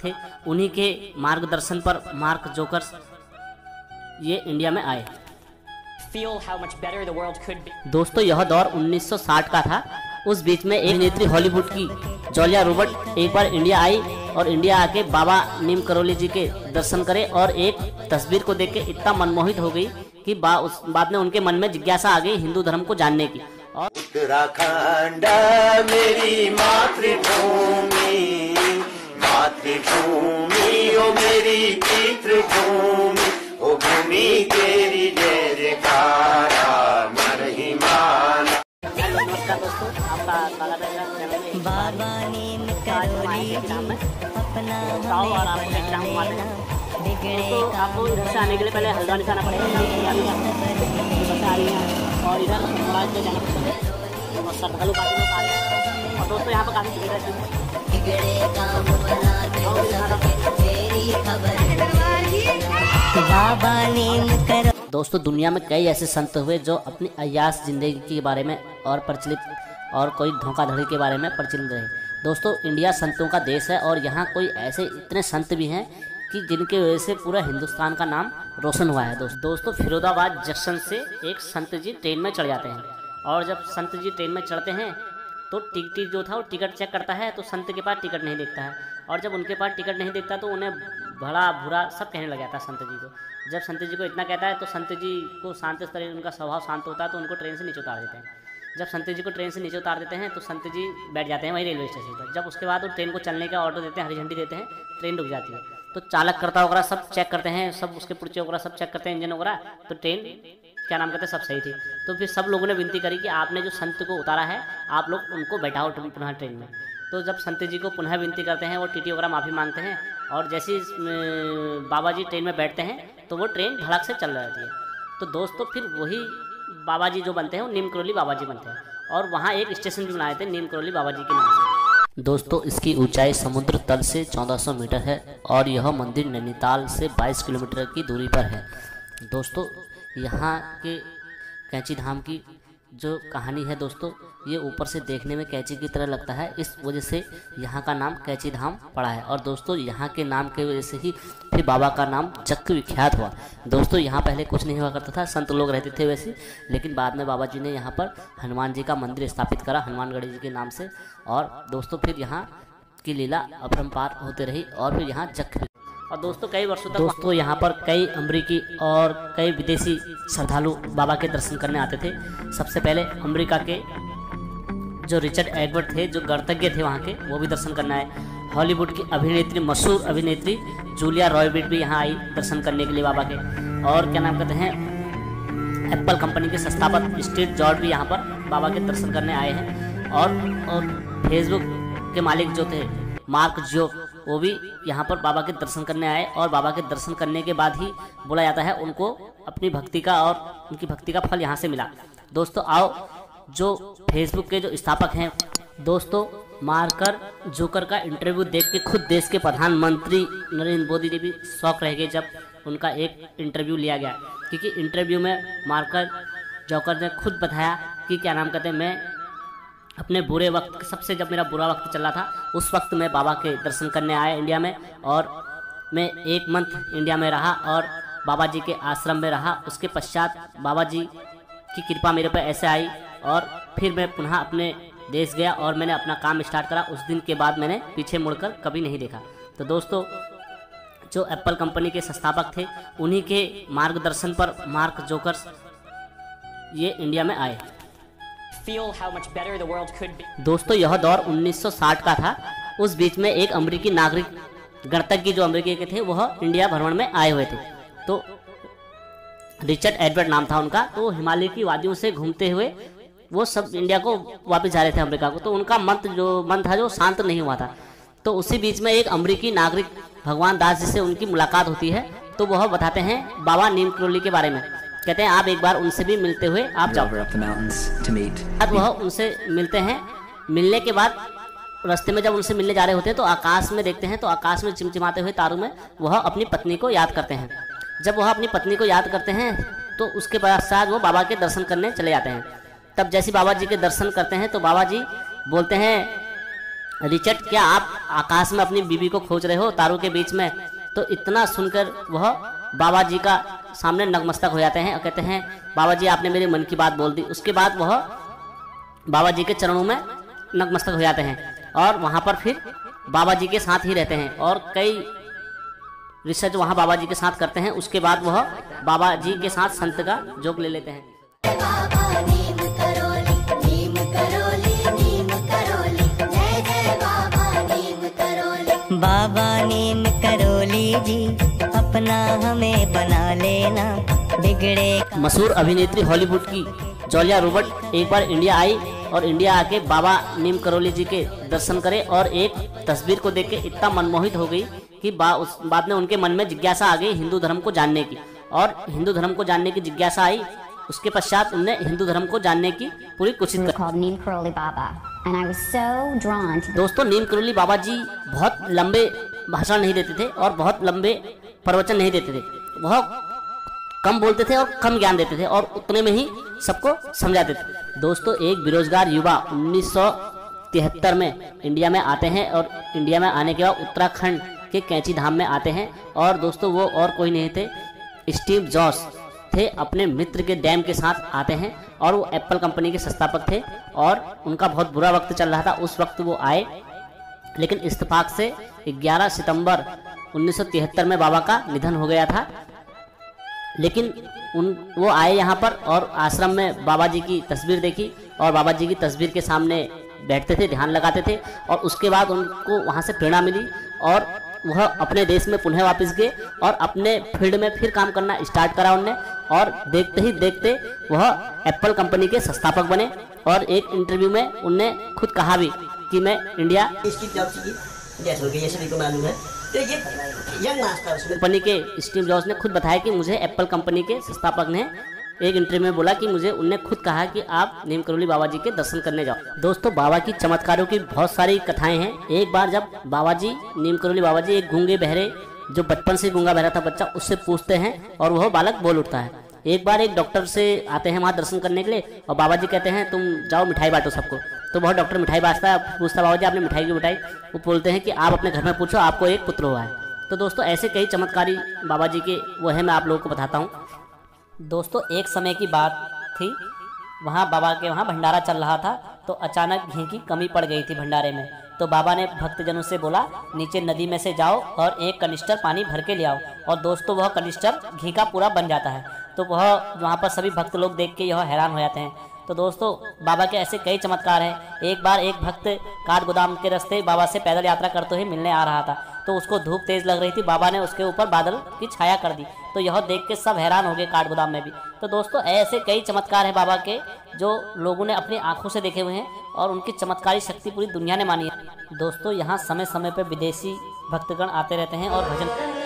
थे, उन्हीं के मार्गदर्शन पर मार्क जोकर्स ये इंडिया में आए। दोस्तों यह दौर 1960 का था। उस बीच में एक अभिनेत्री हॉलीवुड की जूलिया रॉबर्ट एक बार इंडिया आई और इंडिया आके बाबा नीम करोली जी के दर्शन करे और एक तस्वीर को देख के इतना मनमोहित हो गई कि बाद में उनके मन में जिज्ञासा आ गई हिंदू धर्म को जानने की। और उत्तराखंड मेरी मातृभूमि, मातृभूमि ओ मेरी पितृभूमि, ओ भूमि तेरी जय जयकारा महिमान। नमस्कार दोस्तों, आपका स्वागत है चैनल बाबा नीम करोली अपना और आपको एग्जाम दोस्तों आपको इधर से आने के लिए पहले हल्द्वानी से आना पड़ेगा और इधर महाराज में जाना पड़ेगा और श्रद्धालु काफ़ी लोग आ रहे हैं। और दोस्तों यहाँ पर काफ़ी भीड़ रहती है। बाबा नीम करो। दोस्तों दुनिया में कई ऐसे संत हुए जो अपनी अय्याश जिंदगी के बारे में और प्रचलित और कोई धोखाधड़ी के बारे में प्रचलित रहे। दोस्तों इंडिया संतों का देश है और यहाँ कोई ऐसे इतने संत भी हैं कि जिनके वजह से पूरा हिंदुस्तान का नाम रोशन हुआ है। दोस्तों फिरोजाबाद जंक्शन से एक संत जी ट्रेन में चढ़ जाते हैं और जब संत जी ट्रेन में चढ़ते हैं तो टिकट जो था वो टिकट चेक करता है तो संत के पास टिकट नहीं दिखता है और जब उनके पास टिकट नहीं दिखता तो उन्हें भला बुरा सब कहने लग जाता है संत जी को। जब संत जी को इतना कहता है तो संत जी को शांत तरह उनका स्वभाव शांत होता है तो उनको ट्रेन से नीचे उतार देते हैं। जब संत जी को ट्रेन से नीचे उतार देते हैं तो संत जी बैठ जाते हैं वहीं रेलवे स्टेशन पर। जब उसके बाद वो ट्रेन को चलने का ऑर्डर देते हैं, हरी झंडी देते हैं, ट्रेन रुक जाती है। तो चालक कर्ता वगैरह सब चेक करते हैं, सब उसके पुर्चे वगैरह सब चेक करते हैं, इंजन वगैरह, तो ट्रेन क्या नाम कहते हैं सब सही थी। तो फिर सब लोगों ने विनती करी कि आपने जो संत को उतारा है आप लोग उनको बैठाओ पुनः ट्रेन में। तो जब संत जी को पुनः विनती करते हैं वो टीटी वगैरह माफ़ी मांगते हैं और जैसे ही बाबा जी ट्रेन में बैठते हैं तो वो ट्रेन धड़क से चल जाती है। तो दोस्तों फिर वही बाबा जी जो बनते हैं वो नीम करोली बाबा जी बनते हैं और वहाँ एक स्टेशन भी बनाए थे नीम करोली बाबा जी के नाम से। दोस्तों इसकी ऊंचाई समुद्र तल से 1400 मीटर है और यह मंदिर नैनीताल से 22 किलोमीटर की दूरी पर है। दोस्तों यहाँ के कैंची धाम की जो कहानी है दोस्तों, ये ऊपर से देखने में कैंची की तरह लगता है, इस वजह से यहाँ का नाम कैंची धाम पड़ा है। और दोस्तों यहाँ के नाम के वजह से ही फिर बाबा का नाम जग विख्यात हुआ। दोस्तों यहाँ पहले कुछ नहीं हुआ करता था, संत लोग रहते थे वैसे, लेकिन बाद में बाबा जी ने यहाँ पर हनुमान जी का मंदिर स्थापित करा हनुमानगढ़ी जी के नाम से। और दोस्तों फिर यहाँ की लीला अपरंपार होते रही और फिर यहाँ जग। और दोस्तों कई वर्षों तक दोस्तों यहाँ पर कई अमेरिकी और कई विदेशी श्रद्धालु बाबा के दर्शन करने आते थे। सबसे पहले अमेरिका के जो रिचर्ड एडवर्ड थे जो गणतज्ञ थे वहाँ के, वो भी दर्शन करने आए। हॉलीवुड की अभिनेत्री मशहूर अभिनेत्री जूलिया रॉबर्ट भी यहाँ आई दर्शन करने के लिए बाबा के। और क्या नाम कहते हैं एप्पल कंपनी के संस्थापक स्टीव जॉब्स भी यहाँ पर बाबा के दर्शन करने आए हैं। और फेसबुक के मालिक जो थे मार्क जोकर्स वो भी यहाँ पर बाबा के दर्शन करने आए और बाबा के दर्शन करने के बाद ही बोला जाता है उनको अपनी भक्ति का और उनकी भक्ति का फल यहाँ से मिला। दोस्तों आओ जो फेसबुक के जो स्थापक हैं दोस्तों मार्कर जोकर का इंटरव्यू देख के खुद देश के प्रधानमंत्री नरेंद्र मोदी जी भी शौक रह गए जब उनका एक इंटरव्यू लिया गया, क्योंकि इंटरव्यू में मार्कर जोकर ने खुद बताया कि क्या नाम कहते हैं मैं अपने बुरे वक्त सबसे जब मेरा बुरा वक्त चल रहा था उस वक्त मैं बाबा के दर्शन करने आया इंडिया में और मैं 1 मंथ इंडिया में रहा और बाबा जी के आश्रम में रहा। उसके पश्चात बाबा जी की कृपा मेरे पर ऐसे आई और फिर मैं पुनः अपने देश गया और मैंने अपना काम स्टार्ट करा। उस दिन के बाद मैंने पीछे मुड़कर कभी नहीं देखा। तो दोस्तों जो एप्पल कंपनी के संस्थापक थे उन्हीं के मार्गदर्शन पर मार्क जोकर्स ये इंडिया में आए। दोस्तों यह दौर 1960 का था। उस बीच में एक अमेरिकी नागरिक गणतज्ञ जो अमेरिकी के थे वह इंडिया भ्रमण में आए हुए थे। तो रिचर्ड एडवर्ड नाम था उनका। तो हिमालय की वादियों से घूमते हुए वो सब इंडिया को वापस जा रहे थे अमेरिका को। तो उनका मन था जो शांत नहीं हुआ था। तो उसी बीच में एक अमेरिकी नागरिक भगवान दास जी से उनकी मुलाकात होती है। तो वह बताते हैं बाबा नीम करोली के बारे में, कहते हैं आप एक बार उनसे भी मिलते हुए आप जाओ। अब वह उनसे मिलते हैं। मिलने के बाद रास्ते में जब उनसे मिलने जा रहे होते हैं तो आकाश में देखते हैं तो आकाश में चिमचिमाते हुए तारों में वह अपनी पत्नी को याद करते हैं। जब वह अपनी पत्नी को याद करते हैं तो उसके पश्चात वो बाबा के दर्शन करने चले जाते हैं। तब जैसे बाबा जी के दर्शन करते हैं तो बाबा जी बोलते हैं रिचर्ड, क्या आप आकाश में अपनी बीवी को खोज रहे हो तारों के बीच में? तो इतना सुनकर वह बाबा जी का सामने नतमस्तक हो जाते हैं और कहते हैं बाबा जी आपने मेरे मन की बात बोल दी। उसके बाद वह बाबा जी के चरणों में नतमस्तक हो जाते हैं और वहाँ पर फिर बाबा जी के साथ ही रहते हैं और कई रिसर्च वहाँ बाबा जी के साथ करते हैं। उसके बाद वह बाबा जी के साथ संत का जोग ले लेते हैं। बाबा नीम करोली, नीम करोली, नीम करोली, जय जय बाबा नीम करोली। बाबा नीम करोली जी अपना हमें बना लेना, बिगड़े। मशहूर अभिनेत्री हॉलीवुड की जूलिया रॉबर्ट एक बार इंडिया आई और इंडिया आके बाबा नीम करोली जी के दर्शन करे और एक तस्वीर को देख के इतना मनमोहित हो गई कि बाद में उनके मन में जिज्ञासा आ गई हिंदू धर्म को जानने की, और हिंदू धर्म को जानने की जिज्ञासा आई। उसके पश्चात उन्हें हिंदू धर्म को जानने की पूरी कोशिश की। called Neem Karoli Baba, and I was so drawn to दोस्तों, नीम करोली बाबा जी बहुत लंबे भाषण नहीं देते थे और बहुत लंबे प्रवचन नहीं देते थे। वह कम बोलते थे और कम ज्ञान देते थे और उतने में ही सबको समझाते थे। दोस्तों, एक बेरोजगार युवा 1973 में इंडिया में आते हैं और इंडिया में आने के बाद उत्तराखंड के कैंची धाम में आते हैं। और दोस्तों, वो और कोई नहीं थे, स्टीव जॉब्स थे। अपने मित्र के डैम के साथ आते हैं और वो एप्पल कंपनी के संस्थापक थे और उनका बहुत बुरा वक्त चल रहा था। उस वक्त वो आए, लेकिन इत्तेफाक से 11 सितंबर 1973 में बाबा का निधन हो गया था। लेकिन वो आए यहाँ पर और आश्रम में बाबा जी की तस्वीर देखी और बाबा जी की तस्वीर के सामने बैठते थे, ध्यान लगाते थे और उसके बाद उनको वहाँ से प्रेरणा मिली और वह अपने देश में पुनः वापस गए और अपने फील्ड में फिर काम करना स्टार्ट करा उनने। और देखते ही देखते वह एप्पल कंपनी के संस्थापक बने और एक इंटरव्यू में उनने खुद कहा भी कि मैं इंडिया स्टीव जॉब्स की डेथ हो गई, ये सभी को मालूम है। तो ये यंग मास्टर कंपनी के स्टीव जॉब्स ने खुद बताया कि मुझे एप्पल कंपनी के संस्थापक ने एक इंटरव्यू में बोला कि मुझे उनने खुद कहा कि आप नीम करोली बाबा जी के दर्शन करने जाओ। दोस्तों, बाबा की चमत्कारों की बहुत सारी कथाएं हैं। एक बार जब बाबा जी नीम करोली बाबा जी एक गूंगे बहरे, जो बचपन से गूंगा बहरा था बच्चा, उससे पूछते हैं और वह बालक बोल उठता है। एक बार एक डॉक्टर से आते हैं वहाँ दर्शन करने के लिए और बाबा जी कहते हैं तुम जाओ मिठाई बांटो सबको। तो वह डॉक्टर मिठाई बांटता है, पूछता बाबा जी आपने मिठाई की मिठाई? वो बोलते हैं कि आप अपने घर में पूछो, आपको एक पुत्र हुआ है। तो दोस्तों, ऐसे कई चमत्कारी बाबा जी के वो है, मैं आप लोगों को बताता हूँ। दोस्तों, एक समय की बात थी, वहाँ बाबा के वहाँ भंडारा चल रहा था तो अचानक घी की कमी पड़ गई थी भंडारे में। तो बाबा ने भक्तजनों से बोला नीचे नदी में से जाओ और एक कनिस्टर पानी भर के ले आओ। और दोस्तों, वह कनिस्टर घी का पूरा बन जाता है। तो वह वहाँ पर सभी भक्त लोग देख के यह हैरान हो जाते हैं। तो दोस्तों, बाबा के ऐसे कई चमत्कार हैं। एक बार एक भक्त काठ गोदाम के रास्ते बाबा से पैदल यात्रा करते हुए मिलने आ रहा था, तो उसको धूप तेज लग रही थी। बाबा ने उसके ऊपर बादल की छाया कर दी, तो यह देख के सब हैरान हो गए काठ गोदाम में भी। तो दोस्तों, ऐसे कई चमत्कार हैं बाबा के जो लोगों ने अपनी आंखों से देखे हुए हैं और उनकी चमत्कारी शक्ति पूरी दुनिया ने मानी है। दोस्तों, यहाँ समय समय पर विदेशी भक्तगण आते रहते हैं और भजन।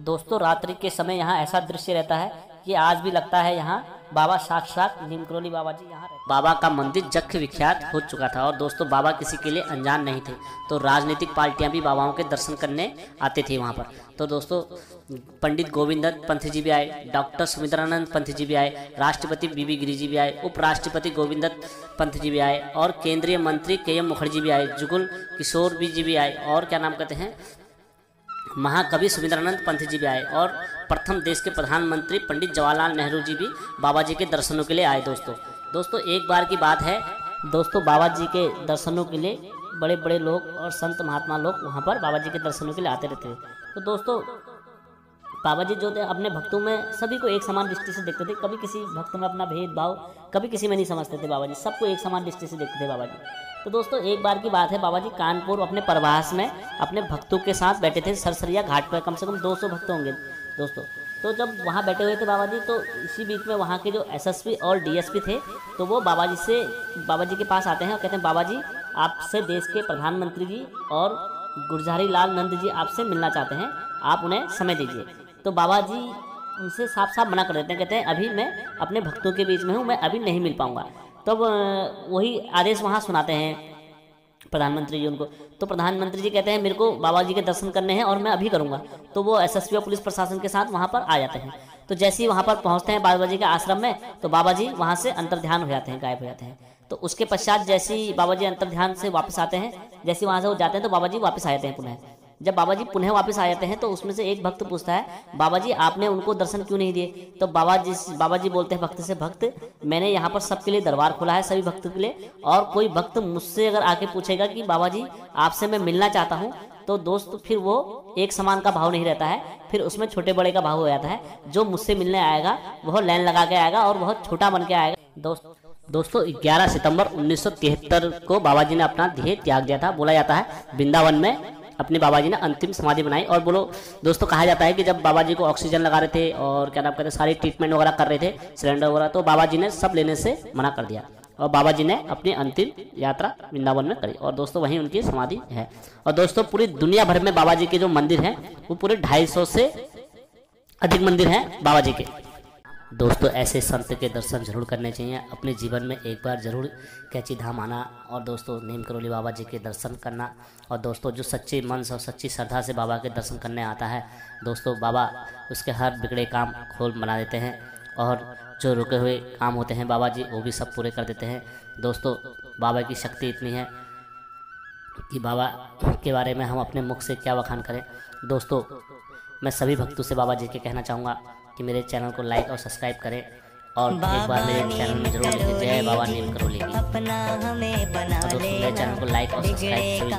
दोस्तों, रात्रि के समय यहाँ ऐसा दृश्य रहता है कि आज भी लगता है यहाँ बाबा साक्षात नीम करोली बाबा जी यहाँ रहते। बाबा का मंदिर जख विख्यात हो चुका था और दोस्तों, बाबा किसी के लिए अनजान नहीं थे। तो राजनीतिक पार्टियां भी बाबाओं के दर्शन करने आते थे वहाँ पर। तो दोस्तों, पंडित गोविंद दत्त पंत जी भी आए, डॉक्टर सुमित्रानंद पंत जी भी आए, राष्ट्रपति बीबी गिरी जी भी आए, उपराष्ट्रपति गोविंद दत्त पंत जी भी आए और केंद्रीय मंत्री के.एम. मुखर्जी भी आए, जुगल किशोर जी भी आए और क्या नाम कहते हैं महाकवि सुमित्रानंद पंत जी भी आए और प्रथम देश के प्रधानमंत्री पंडित जवाहरलाल नेहरू जी भी बाबा जी के दर्शनों के लिए आए। दोस्तों, एक बार की बात है दोस्तों, बाबा जी के दर्शनों के लिए बड़े बड़े लोग और संत महात्मा लोग वहाँ पर बाबा जी के दर्शनों के लिए आते रहते थे। तो दोस्तों, बाबा जी जो थे अपने भक्तों में सभी को एक समान दृष्टि से देखते थे। कभी किसी भक्त में अपना भेदभाव कभी किसी में नहीं समझते थे बाबा जी, सबको एक समान दृष्टि से देखते थे बाबा जी। तो दोस्तों, एक बार की बात है, बाबा जी कानपुर अपने प्रवास में अपने भक्तों के साथ बैठे थे सरसरिया घाट पर। कम से कम 200 भक्त होंगे दोस्तों। तो जब वहाँ बैठे हुए थे बाबा जी, तो इसी बीच में वहाँ के जो एसएसपी और डीएसपी थे, तो वो बाबा जी के पास आते हैं और कहते हैं बाबा जी आपसे देश के प्रधानमंत्री जी और गुलजारी लाल नंद जी आपसे मिलना चाहते हैं, आप उन्हें समय दीजिए। तो बाबा जी उनसे साफ साफ मना कर देते हैं, कहते हैं अभी मैं अपने भक्तों के बीच में हूँ, मैं अभी नहीं मिल पाऊँगा। तब वही आदेश वहाँ सुनाते हैं प्रधानमंत्री जी उनको। तो प्रधानमंत्री जी कहते हैं मेरे को बाबा जी के दर्शन करने हैं और मैं अभी करूँगा। तो वो एसएसपी और पुलिस प्रशासन के साथ वहाँ पर आ जाते हैं। तो जैसे ही वहाँ पर पहुँचते हैं बाबा जी के आश्रम में, तो बाबा जी वहाँ से अंतर्ध्यान हो जाते हैं, गायब हो जाते हैं। तो उसके पश्चात जैसे ही बाबा जी अंतर ध्यान से वापस आते हैं, जैसे वहाँ से वो जाते हैं तो बाबा जी वापस आ जाते हैं पुनः। जब बाबा जी पुनः वापस आ जाते हैं तो उसमें से एक भक्त पूछता है, बाबा जी आपने उनको दर्शन क्यों नहीं दिए? तो बाबा जी बोलते हैं भक्त से, भक्त मैंने यहाँ पर सबके लिए दरबार खोला है, सभी भक्तों के लिए, और कोई भक्त मुझसे अगर आके पूछेगा कि बाबा जी आपसे मैं मिलना चाहता हूँ, तो दोस्त फिर वो एक समान का भाव नहीं रहता है, फिर उसमें छोटे बड़े का भाव हो जाता है। जो मुझसे मिलने आएगा वह लाइन लगा के आएगा और बहुत छोटा बन के आएगा। दोस्तों 11 सितंबर 1973 को बाबा जी ने अपना देह त्याग दिया था। बोला जाता है वृंदावन में अपने बाबा जी ने अंतिम समाधि बनाई। और बोलो दोस्तों, कहा जाता है कि जब बाबा जी को ऑक्सीजन लगा रहे थे और क्या नाम कहते हैं सारी ट्रीटमेंट वगैरह कर रहे थे, सिलेंडर वगैरह, तो बाबा जी ने सब लेने से मना कर दिया और बाबा जी ने अपनी अंतिम यात्रा वृंदावन में करी। और दोस्तों वहीं उनकी समाधि है। और दोस्तों पूरी दुनिया भर में बाबा जी के जो मंदिर हैं वो पूरे 250 से अधिक मंदिर हैं बाबा जी के। दोस्तों ऐसे संत के दर्शन जरूर करने चाहिए, अपने जीवन में एक बार जरूर कैची धाम आना और दोस्तों नीम करौली बाबा जी के दर्शन करना। और दोस्तों जो सच्चे मन से और सच्ची श्रद्धा से बाबा के दर्शन करने आता है दोस्तों, बाबा उसके हर बिगड़े काम खोल बना देते हैं और जो रुके हुए काम होते हैं बाबा जी वो भी सब पूरे कर देते हैं। दोस्तों बाबा की शक्ति इतनी है कि बाबा के बारे में हम अपने मुख से क्या बखान करें। दोस्तों मैं सभी भक्तों से बाबा जी के कहना चाहूँगा कि मेरे चैनल को लाइक और सब्सक्राइब करें और एक बार मेरे चैनल में जरूर लिखिए जय बाबा नीम करौली की। और दोस्तों मेरे चैनल को लाइक और सब्सक्राइब